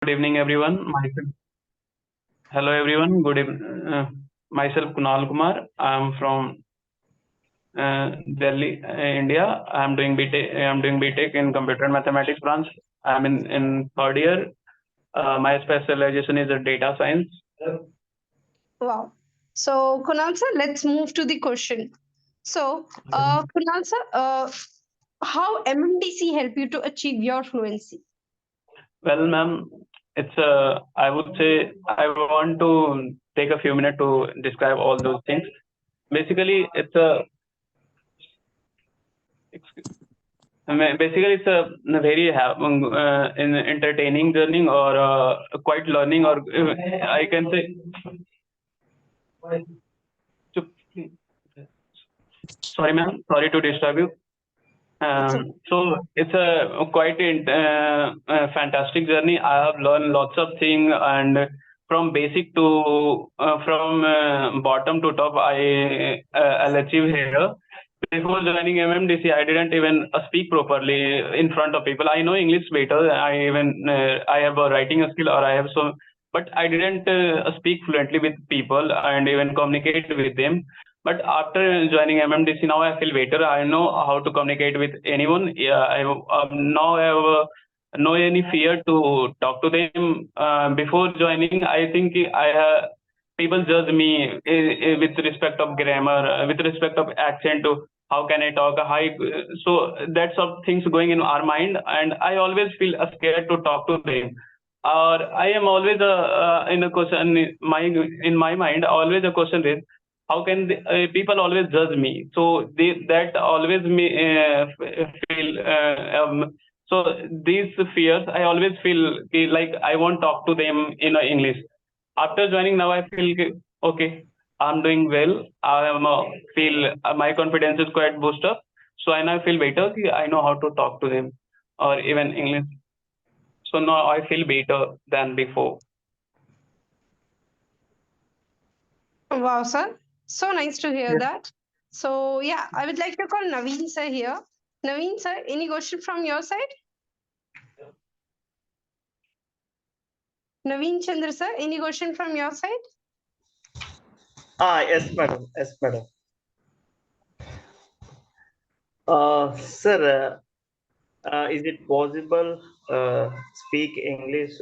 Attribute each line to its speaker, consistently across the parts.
Speaker 1: Good evening, everyone. Hello, everyone. Good evening. Myself, Kunal Kumar. I'm from Delhi, India. I'm doing BTech in Computer and Mathematics branch. I'm in third year. My specialization is data science.
Speaker 2: Wow. So, Kunal sir, let's move to the question. So, Kunal sir, how MMDC help you to achieve your fluency?
Speaker 1: Well, ma'am, I would say I want to take a few minutes to describe all those things. Basically, it's a very entertaining journey or quite learning or I can say. Sorry, ma'am. Sorry to disturb you.
Speaker 2: It's okay.
Speaker 1: So it's a quite fantastic journey. I have learned lots of things, and from basic to from bottom to top, I'll achieve here. Before joining MMDC, I didn't even speak properly in front of people. I know English better. I have a writing skill, or I have so, but I didn't speak fluently with people and even communicate with them. But after joining MMDC, now I feel better. I know how to communicate with anyone. Yeah, now I have no any fear to talk to them. Before joining, I think people judge me with respect of grammar, with respect of accent. To how can I talk? So that sort of things going in our mind, and I always feel scared to talk to them. Or I am always in a question. In my mind, always a question is how can people always judge me, so that always feel so these fears I always feel like I won't talk to them in English. After joining now I feel okay, I'm doing well. I am feel my confidence is quite boost up, so I now feel better I know how to talk to them or even English, so now I feel better than before.
Speaker 2: Wow, sir. So nice to hear that. So, yeah, I would like to call Naveen sir here. Naveen sir, any question from your side? Naveen Chandra sir, any question from your side?
Speaker 3: Yes, madam. Yes, madam. Sir, is it possible speak English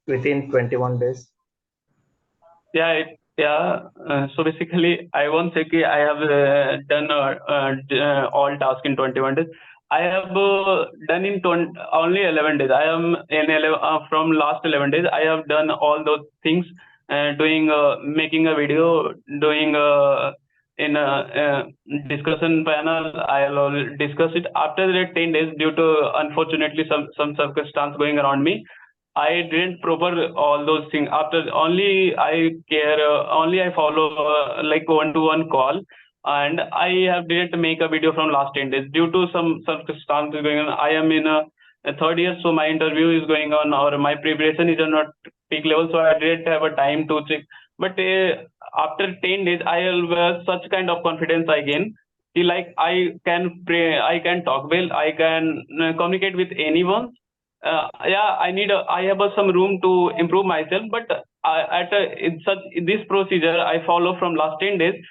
Speaker 3: within 21 days?
Speaker 1: So basically, I won't say I have done all tasks in 21 days. I have done in only 11 days. I am in 11, from last 11 days. I have done all those things, doing making a video, doing in a discussion panel. I'll discuss it after the 10 days due to unfortunately some circumstance going around me. I didn't proper all those things. After only I follow like one-to-one call, and I have didn't make a video from last 10 days due to some circumstances going on. I am in a third year, so my interview is going on, or my preparation is not peak level, so I didn't have a time to check. But after 10 days, I have such kind of confidence again. Like I can pray, I can talk well, I can communicate with anyone. I have some room to improve myself, but in such this procedure I follow from last 10 days,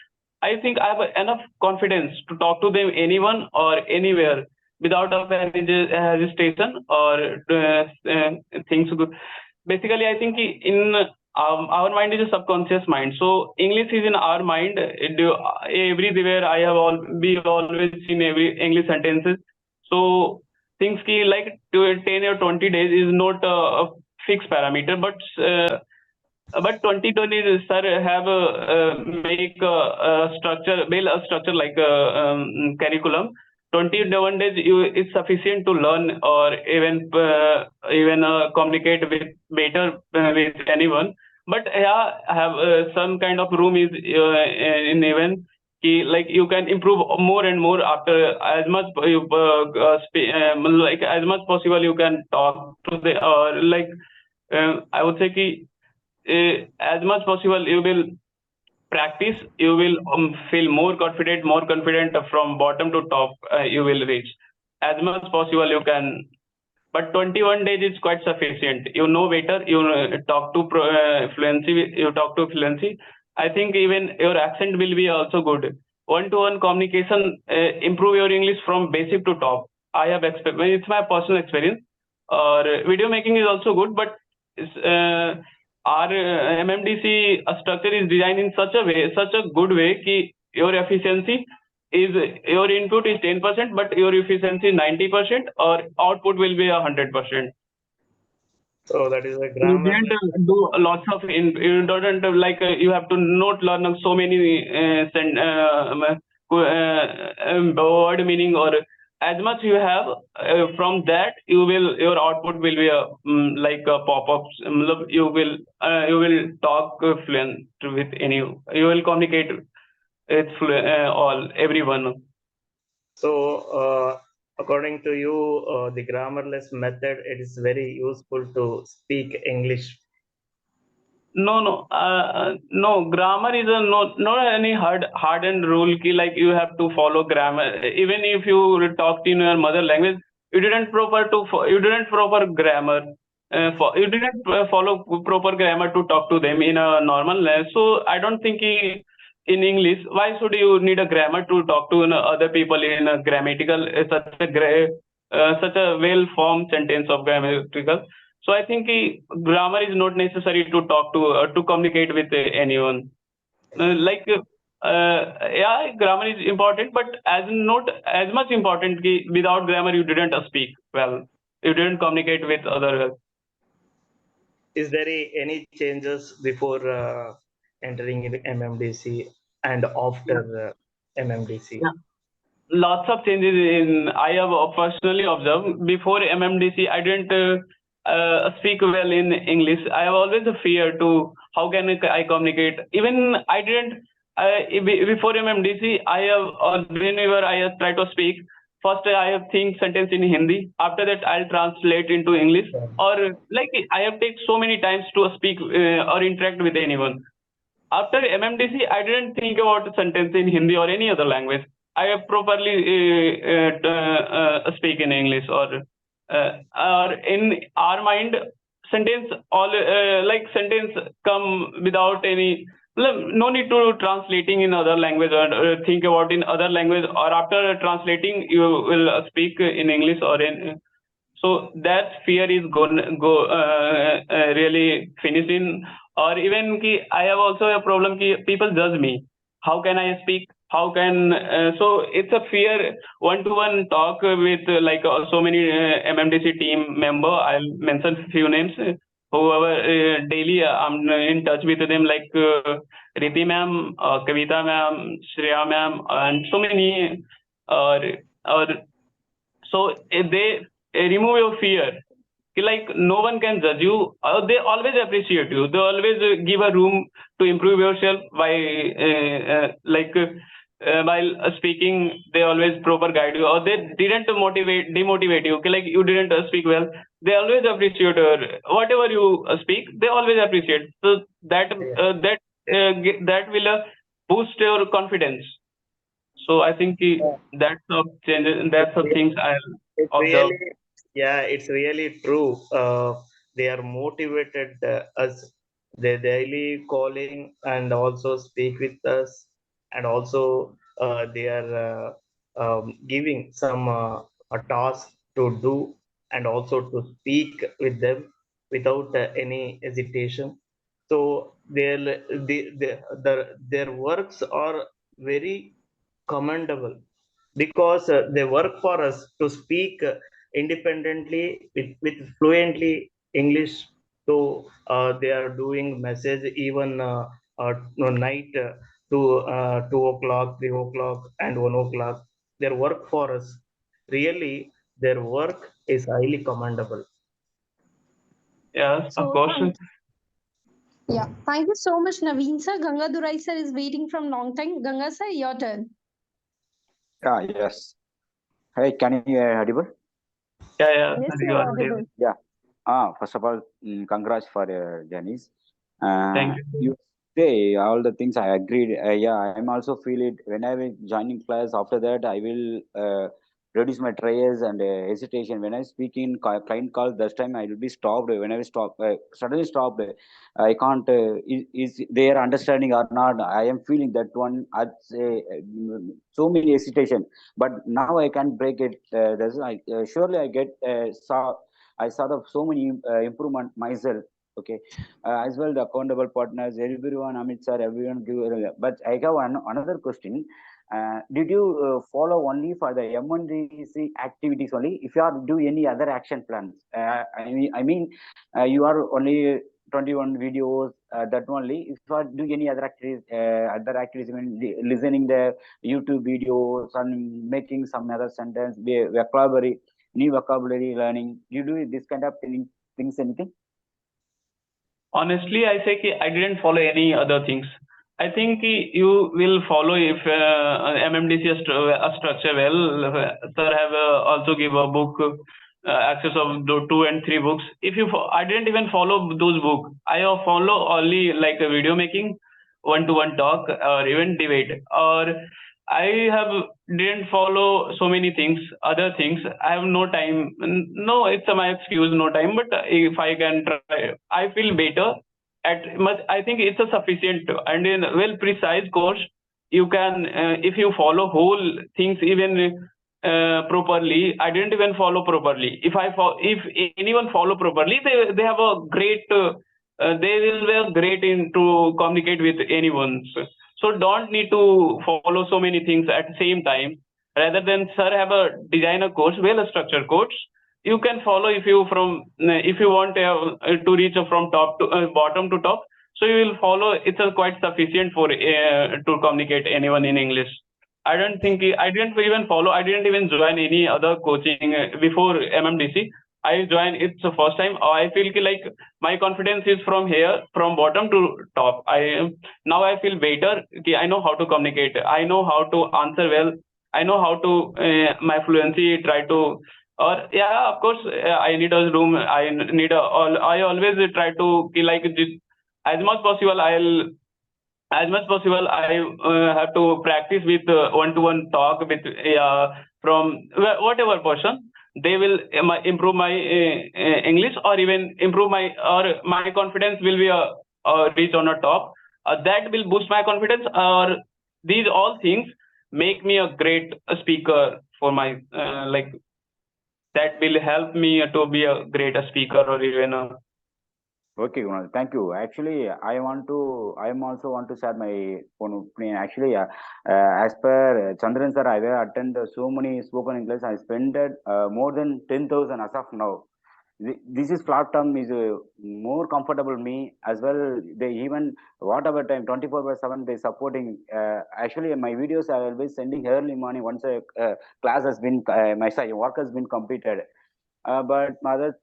Speaker 1: I think I have enough confidence to talk to them anyone or anywhere without of any hesitation or things. Basically, I think in our mind is a subconscious mind. So English is in our mind. Everywhere I have we always seen every English sentences. So things like 10 or 20 days is not a fixed parameter, but 2020 sir have make a structure, build a structure like a curriculum. 21 days is sufficient to learn or even communicate with better with anyone. But yeah, have some kind of room is in even like you can improve more and more after as much like as much possible you can talk to the or like I would say as much possible you will practice, you will feel more confident from bottom to top, you will reach as much possible you can but 21 days is quite sufficient. You know better, you talk to fluency, you talk to fluency. I think even your accent will be also good. One-to-one communication, improve your English from basic to top. I have it's my personal experience. Or video making is also good, but our MMDC structure is designed in such a way, such a good way, ki your efficiency is your input is 10%, but your efficiency is 90%, or output will be 100%.
Speaker 3: So that is a
Speaker 1: You
Speaker 3: grammar.
Speaker 1: didn't do lots of you don't like you have to not learn so many word meaning, or as much you have from that your output will be like a pop-ups. You will talk fluent with any, you will communicate with all everyone.
Speaker 3: So, according to you, the grammarless method, it is very useful to speak English.
Speaker 1: No. Grammar is a not any hardened rule ki like you have to follow grammar. Even if you talk in your mother language, you didn't proper grammar. You didn't follow proper grammar to talk to them in a normal language. So I don't think in English, why should you need a grammar to talk to other people in a grammatical such a well formed sentence of grammatical. So I think grammar is not necessary to talk to communicate with anyone. Yeah, grammar is important, but as not as much important. Without grammar, you didn't speak well. You didn't communicate with other well.
Speaker 3: Is there any changes before entering in MMDC and after MMDC?
Speaker 1: Yeah. Lots of changes in I have personally observed. Before MMDC, I didn't speak well in English. I have always a fear to how can I communicate. Even I didn't before MMDC. I have whenever I have tried to speak, first I have think sentence in Hindi. After that, I'll translate into English. Or like I have take so many times to speak or interact with anyone. After MMDC, I didn't think about a sentence in Hindi or any other language. I have properly speak in English, or in our mind, sentence all like sentence come without any. No need to translating in other language, or think about in other language, or after translating you will speak in English or in. So that fear is really finishing. Or even ki I have also a problem ki people judge me. How can I speak? How can so it's a fear. One-to-one talk with so many MMDC team member. I'll mention few names. Whoever daily I'm in touch with them, like Riti ma'am, Kavita ma'am, Shreya ma'am, and so many. Or so they remove your fear. Like no one can judge you. They always appreciate you. They always give a room to improve yourself by while speaking. They always proper guide you, or they didn't demotivate you. Like you didn't speak well. They always appreciate whatever you speak. They always appreciate. So that will boost your confidence. So I think that's the changes. That's the things I
Speaker 3: It's
Speaker 1: observe.
Speaker 3: really, yeah, it's really true. They are motivated us. They daily calling and also speak with us, and also they are giving some a task to do, and also to speak with them without any hesitation. So their works are very commendable, because they work for us to speak independently with fluently English. So they are doing message even no, night to 2 o'clock, 3 o'clock, and 1 o'clock. Their work for us, really, their work is highly commendable.
Speaker 1: Yes, of
Speaker 2: So
Speaker 1: course.
Speaker 2: thank you so much, Naveen sir. Ganga Durai sir is waiting from long time. Ganga sir, your turn.
Speaker 4: Yes. Hey, can you audible?
Speaker 1: Yeah,
Speaker 2: Yes,
Speaker 1: you
Speaker 2: you're
Speaker 1: are
Speaker 2: audible.
Speaker 1: audible.
Speaker 4: Yeah. First of all, congrats for your journeys.
Speaker 1: Thank you.
Speaker 4: You say all the things I agreed. Yeah, I'm also feel it when I was joining class. After that, I will reduce my trials and hesitation. When I speak in client calls, this time I will be stopped. When I stop, suddenly stopped. I can't. Is they are understanding or not? I am feeling that one. I'd say so many hesitation. But now I can break it. Surely I get saw. I saw the so many improvement myself. Okay, as well the accountable partners, everyone, Amit sir, everyone give. But I have another question. Did you follow only for the M1DC activities only? If you are do any other action plans, you are only 21 videos that only. If you are do any other activities, I mean listening the YouTube videos and making some other sentence, vocabulary, new vocabulary learning. You do this kind of things anything?
Speaker 1: Honestly, I say I didn't follow any other things. I think you will follow if MMDC a structure well. Sir have also give a book access of the 2 and 3 books. If you, I didn't even follow those books. I follow only like a video making, one-to-one talk, or even debate. Or I have didn't follow so many things, other things. I have no time. No, it's my excuse, no time. But if I can try, I feel better. At much, I think it's a sufficient and in well precise course. You can, if you follow whole things even properly. I didn't even follow properly. If anyone follow properly, they have a great. They will be great in to communicate with anyone. So don't need to follow so many things at the same time. Rather than sir have a designer course, well structured course, you can follow if you from if you want to reach from top to bottom to top. So you will follow. It's quite sufficient for to communicate anyone in English. I don't think I didn't even follow. I didn't even join any other coaching before MMDC. I joined it's the first time. I feel like my confidence is from here, from bottom to top. Now I feel better. I know how to communicate. I know how to answer well. I know how to my fluency. Try to or yeah, of course, I need a room. I need a. I always try to like as much possible. As much possible I have to practice with one-to-one talk with from whatever person. They will improve my English or even improve my or my confidence will be reach on a top. That will boost my confidence or these all things make me a great speaker for my like that will help me to be a great speaker or even a.
Speaker 4: Okay, Kunal, thank you. Actually, I am also want to share my own opinion. Actually, as per Chandran sir, I have attended so many spoken English. I spent more than 10,000 as of now. This is platform is more comfortable me as well. They even whatever time 24/7 they supporting. Actually, my videos I always sending early morning once a class has been my work has been completed. But mother,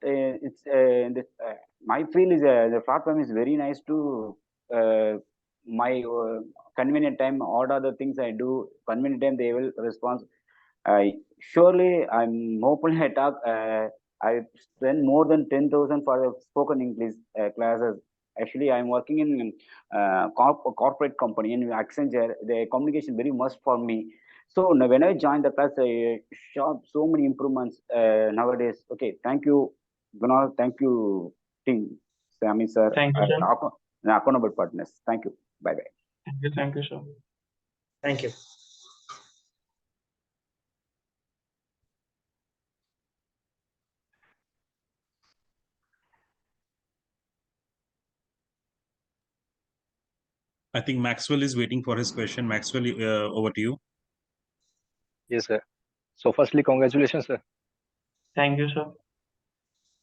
Speaker 4: my feel is the platform is very nice to my convenient time. All other things I do convenient time they will respond. Surely I'm open. I talk. I spend more than 10,000 for the spoken English classes. Actually, I'm working in corporate company in Accenture. The communication very must for me. So now when I joined the class, I saw so many improvements nowadays. Okay, thank you, Gunnar. Thank you, team, Sammy sir,
Speaker 1: Thank you, sir.
Speaker 4: and accountable partners. Thank you. Bye bye.
Speaker 1: Thank you, sir.
Speaker 3: Thank you.
Speaker 5: I think Maxwell is waiting for his question. Maxwell, over to you.
Speaker 6: Yes, sir. So firstly, congratulations, sir.
Speaker 1: Thank you, sir.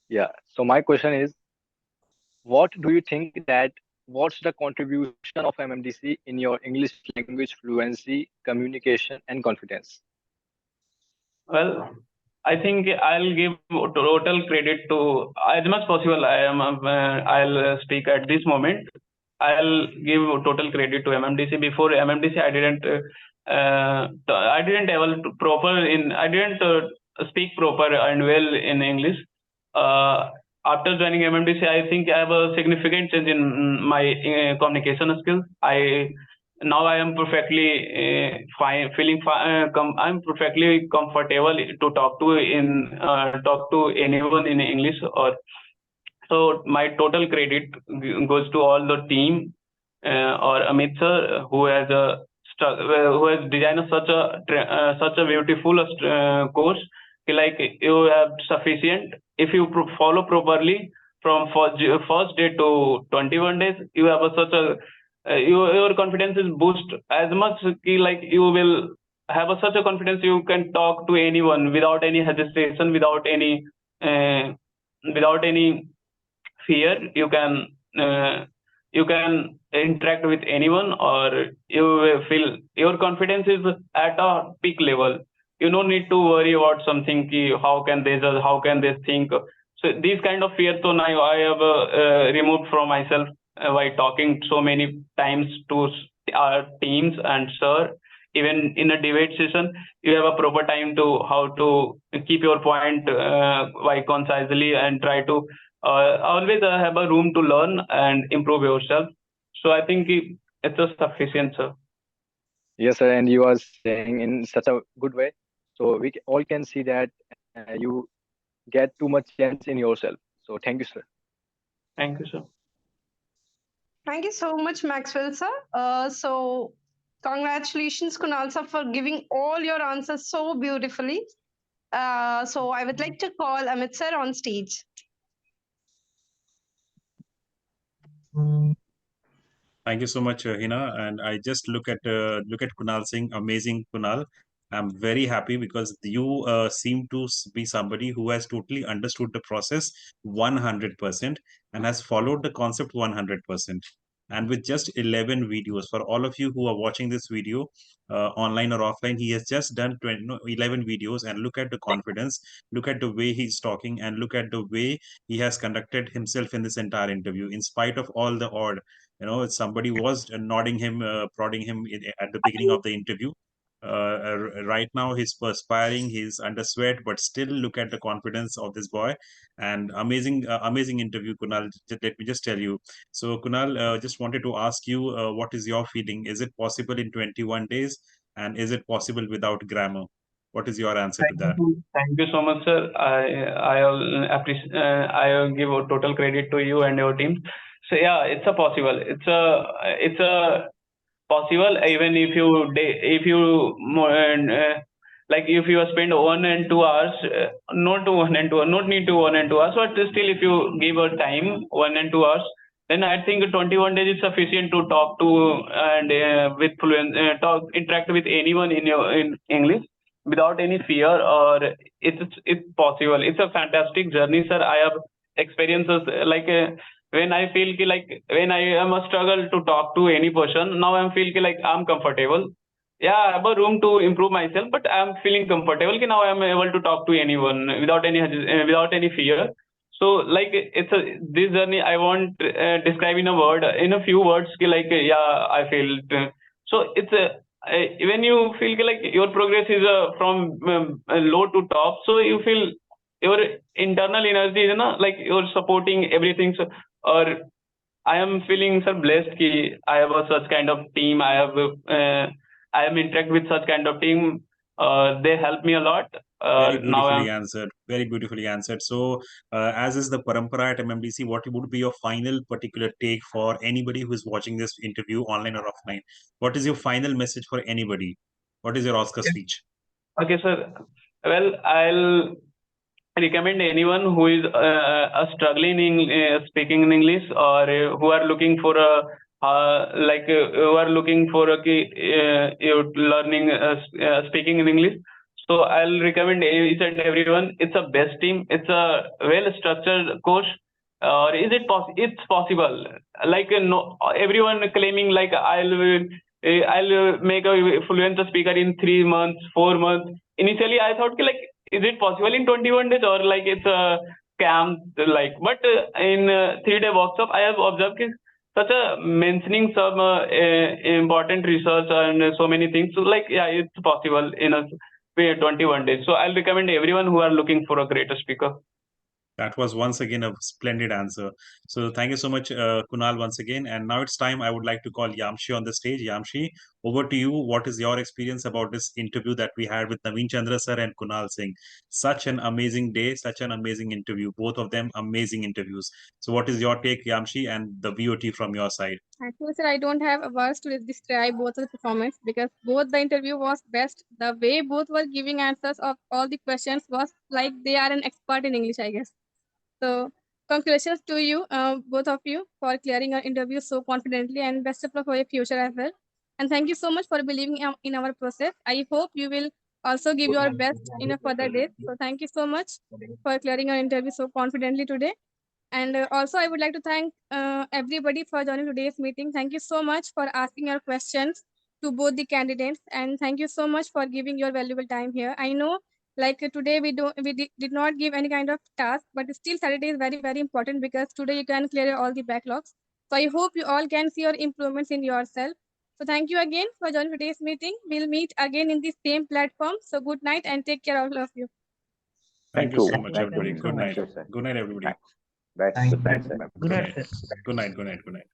Speaker 6: Yeah. So my question is, what do you think that what's the contribution of MMDC in your English language fluency, communication, and confidence?
Speaker 1: Well, I think I'll give total credit to as much possible. I'll speak at this moment. I'll give total credit to MMDC. Before MMDC, I didn't able to proper in. I didn't speak proper and well in English. After joining MMDC, I think I have a significant change in my communication skills. I now I am perfectly fine, feeling fine. I'm perfectly comfortable to talk to anyone in English. Or so my total credit goes to all the team, or Amit sir, who has designed such a beautiful course. Like you have sufficient, if you follow properly from first day to 21 days, you have such a your confidence is boost as much like you will have such a confidence you can talk to anyone without any hesitation, uh, without any fear. You can interact with anyone, or you will feel your confidence is at a peak level. You don't need to worry about something ki, how can they judge, how can they think. So these kind of fears, so now I have removed from myself by talking so many times to our teams and sir. Even in a debate session, you have a proper time to how to keep your point by concisely, and try to always have a room to learn and improve yourself. So I think it's a sufficient, sir.
Speaker 6: Yes, sir, and you are saying in such a good way. So we all can see that you get too much chance in yourself. So thank you, sir.
Speaker 1: Thank you, sir.
Speaker 2: Thank you so much, Maxwell sir. So congratulations, Kunal sir, for giving all your answers so beautifully. So I would like to call Amit sir on stage.
Speaker 5: Thank you so much, Hina. And I just look at Kunal saying, amazing, Kunal. I'm very happy because you seem to be somebody who has totally understood the process 100% and has followed the concept 100%. And with just 11 videos, for all of you who are watching this video online or offline, he has just done 20, no, 11 videos. And look at the confidence, look at the way he's talking, and look at the way he has conducted himself in this entire interview, in spite of all the odd, somebody was nodding him, prodding him at the beginning of the interview. Right now he's perspiring, he's under sweat, but still look at the confidence of this boy. And amazing interview, Kunal. Let me just tell you. So Kunal, just wanted to ask you, what is your feeling? Is it possible in 21 days, and is it possible without grammar? What is your answer to that?
Speaker 1: Thank you so much, sir. I appreciate. I will give a total credit to you and your team. So yeah, it's a possible. It's a possible, even if if you like if you spend 1 and 2 hours, not to 1 and 2, not need to 1 and 2 hours, but still if you give a time 1 and 2 hours, then I think 21 days is sufficient to talk to and with fluent interact with anyone in English without any fear. Or it's possible. It's a fantastic journey, sir. I have experiences like when I feel like when I am a struggle to talk to any person, now I'm feel like I'm comfortable. Yeah, I have a room to improve myself, but I'm feeling comfortable. Now I'm able to talk to anyone without any fear. So like it's a this journey I won't describe in a few words. Like yeah, I feel. So it's a when you feel like your progress is from low to top, so you feel your internal energy is like you're supporting everything. So, or I am feeling so blessed ki I have such kind of team. I am interact with such kind of team. They help me a lot.
Speaker 5: Very
Speaker 1: Now I'm
Speaker 5: beautifully answered. Very beautifully answered. So, as is the parampara at MMDC, what would be your final particular take for anybody who is watching this interview online or offline? What is your final message for anybody? What is your Oscar speech?
Speaker 1: okay, sir. Well, I'll recommend anyone who is struggling in speaking in English, or who are looking for a who are looking for learning speaking in English. So I'll recommend each and everyone. It's a best team. It's a well structured course. Or is it possible? It's possible. Like no, everyone claiming like I'll make a fluent speaker in 3 months, 4 months. Initially, I thought like is it possible in 21 days, or like it's a scam? Like, but in 3 day workshop, I have observed such a mentioning some important research and so many things. So like, yeah, it's possible in a 21 days. So I'll recommend everyone who are looking for a greater speaker.
Speaker 5: That was once again a splendid answer. So thank you so much, Kunal, once again. And now it's time. I would like to call Yamshi on the stage. Yamshi, over to you. What is your experience about this interview that we had with Naveen Chandra sir and Kunal Singh? Such an amazing day, such an amazing interview. Both of them amazing interviews. So what is your take, Yamshi, and the VOT from your side?
Speaker 7: Actually, sir, I don't have words to describe both of the performance because both the interview was best. The way both were giving answers of all the questions was like they are an expert in English, I guess. So congratulations to you, both of you, for clearing our interview so confidently, and best of luck for your future as well. And thank you so much for believing in our process. I hope you will also give your best in a further days. So thank you so much for clearing our interview so confidently today. And also, I would like to thank everybody for joining today's meeting. Thank you so much for asking your questions to both the candidates, and thank you so much for giving your valuable time here. I know, like today, did not give any kind of task, but still Saturday is very important because today you can clear all the backlogs. So I hope you all can see your improvements in yourself. So thank you again for joining today's meeting. We'll meet again in the same platform. So good night and take care, all of you.
Speaker 5: Thank you so much,
Speaker 4: Thank
Speaker 5: everybody.
Speaker 4: you.
Speaker 5: Good night.
Speaker 4: Thank you, sir.
Speaker 5: Good night, everybody.
Speaker 4: Thanks. Bye. Good night, sir.
Speaker 3: Good night, sir.
Speaker 5: Good night. Good night. Good night.